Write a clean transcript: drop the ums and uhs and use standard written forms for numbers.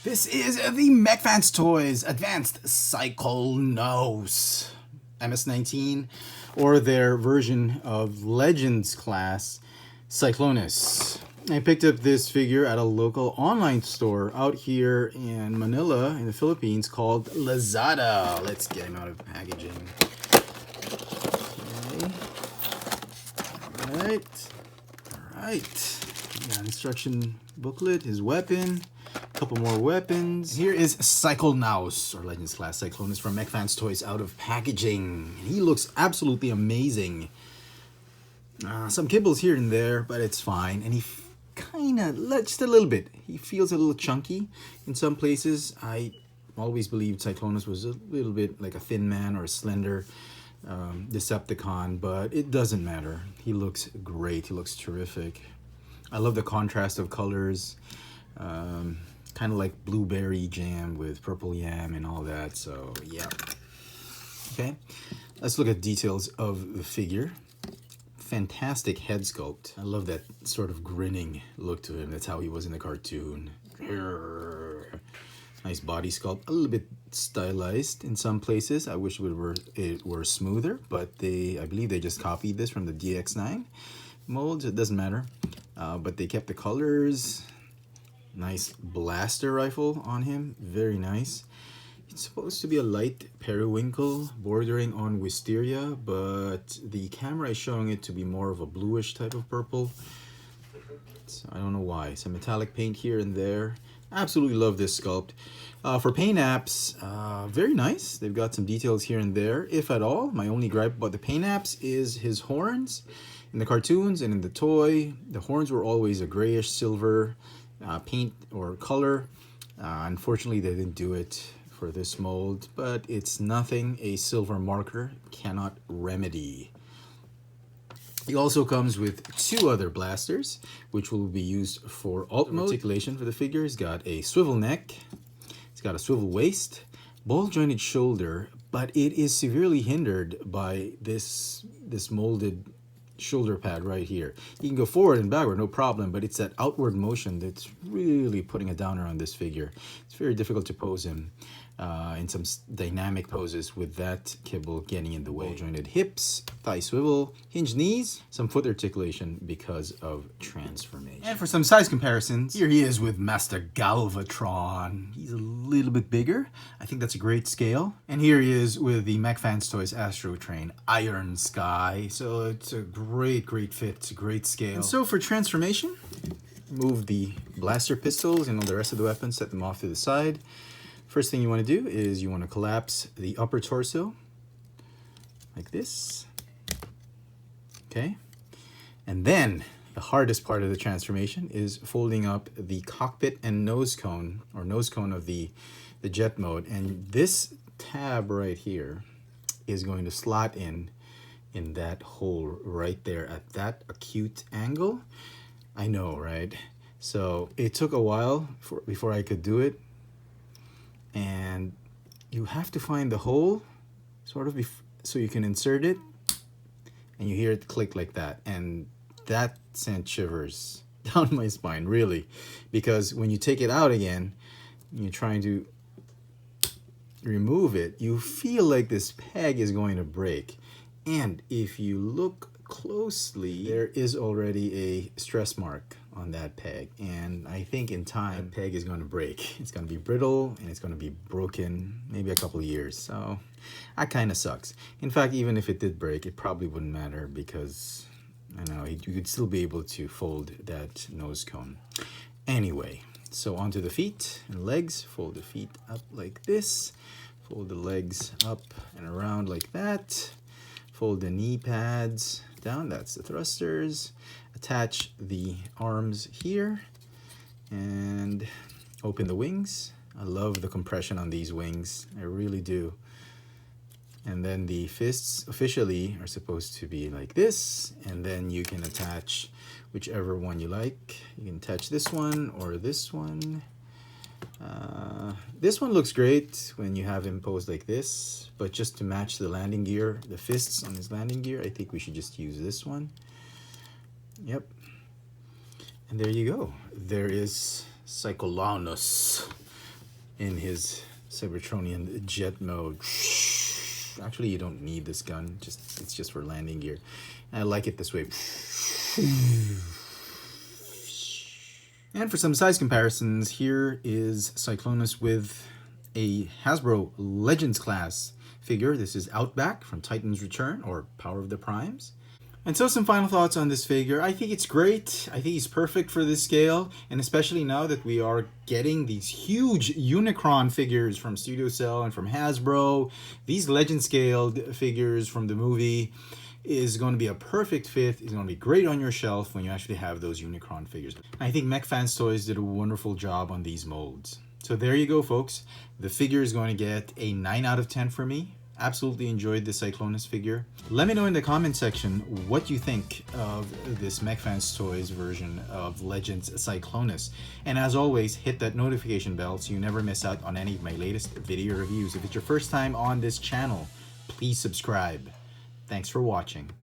This is the MechFans Toys Advanced Cycolnaus MS-19, or their version of Legends class, Cyclonus. I picked up this figure at a local online store out here in Manila in the Philippines called Lazada. Let's get him out of packaging. Okay. Alright. Got an instruction booklet, his weapon, a couple more weapons. Here is Cycolnaus, or Legends class Cyclonus from MechFans Toys out of packaging. He looks absolutely amazing. Some kibbles here and there, but it's fine. And he kind of, just a little bit, he feels a little chunky in some places. I always believed Cyclonus was a little bit like a thin man or a slender Decepticon, but it doesn't matter. He looks great. He looks terrific. I love the contrast of colors, kind of like blueberry jam with purple yam and all that. So yeah. Okay, let's look at details of the figure. Fantastic head sculpt. I love that sort of grinning look to him. That's how he was in the cartoon. Nice body sculpt, a little bit stylized in some places. I wish it were smoother, but I believe they just copied this from the DX9 molds. It doesn't matter, but they kept the colors. Nice blaster rifle on him, very nice. It's supposed to be a light periwinkle bordering on wisteria, but the camera is showing it to be more of a bluish type of purple. So I don't know why. Some metallic paint here and there. Absolutely love this sculpt. For paint apps, very nice. They've got some details here and there, if at all. My only gripe about the paint apps is his horns. In the cartoons and in the toy, the horns were always a grayish silver paint or color. Unfortunately, they didn't do it for this mold, but it's nothing a silver marker cannot remedy. He also comes with two other blasters, which will be used for alt mode. Articulation for the figure. He's got a swivel neck, he's got a swivel waist, ball jointed shoulder, but it is severely hindered by this molded shoulder pad right here. You can go forward and backward, no problem, but it's that outward motion that's really putting a downer on this figure. It's very difficult to pose him in some dynamic poses with that kibble getting in the way. Ball jointed hips, thigh swivel, hinged knees, some foot articulation because of transformation. And for some size comparisons, here he is with Master Galvatron. He's a little bit bigger. I think that's a great scale. And here he is with the MechFans Toys Astro Train Iron Sky. So it's a great fit. It's a great scale. And so for transformation, move the blaster pistols and all the rest of the weapons, set them off to the side. First thing you want to do is you want to collapse the upper torso like this. Okay. And then the hardest part of the transformation is folding up the cockpit and nose cone, or nose cone of the jet mode. And this tab right here is going to slot in that hole right there at that acute angle. I know, right? So it took a while before I could do it. And you have to find the hole sort of so you can insert it, and you hear it click like that, and that sent shivers down my spine, really, because when you take it out again, you're trying to remove it, you feel like this peg is going to break. And if you look closely, there is already a stress mark on that peg, and I think in time that peg is going to break. It's going to be brittle and it's going to be broken maybe a couple of years. So that kind of sucks. In fact, even if it did break, it probably wouldn't matter, because I know you could still be able to fold that nose cone. Anyway, so onto the feet and legs. Fold the feet up like this, fold the legs up and around like that, fold the knee pads down, that's the thrusters. Attach the arms here and open the wings. I love the compression on these wings, I really do. And then the fists officially are supposed to be like this, and then you can attach whichever one you like. You can attach this one or this one. This one looks great when you have him posed like this, but just to match the landing gear, the fists on his landing gear, I think we should just use this one. Yep. And there you go. There is Cyclonus in his Cybertronian jet mode. Actually, you don't need this gun. It's just for landing gear. And I like it this way. And for some size comparisons, here is Cyclonus with a Hasbro Legends class figure. This is Outback from Titan's Return, or Power of the Primes. And so some final thoughts on this figure. I think it's great. I think he's perfect for this scale, and especially now that we are getting these huge Unicron figures from Studio Cell and from Hasbro. These legend scaled figures from the movie is going to be a perfect fit. It's going to be great on your shelf when you actually have those Unicron figures. I think Mech Fans Toys did a wonderful job on these molds. So there you go, folks. The figure is going to get a 9 out of 10 for me. Absolutely enjoyed the Cyclonus figure. Let me know in the comment section what you think of this Mech Fans Toys version of Legends Cyclonus. And as always, hit that notification bell so you never miss out on any of my latest video reviews. If it's your first time on this channel, please subscribe. Thanks for watching.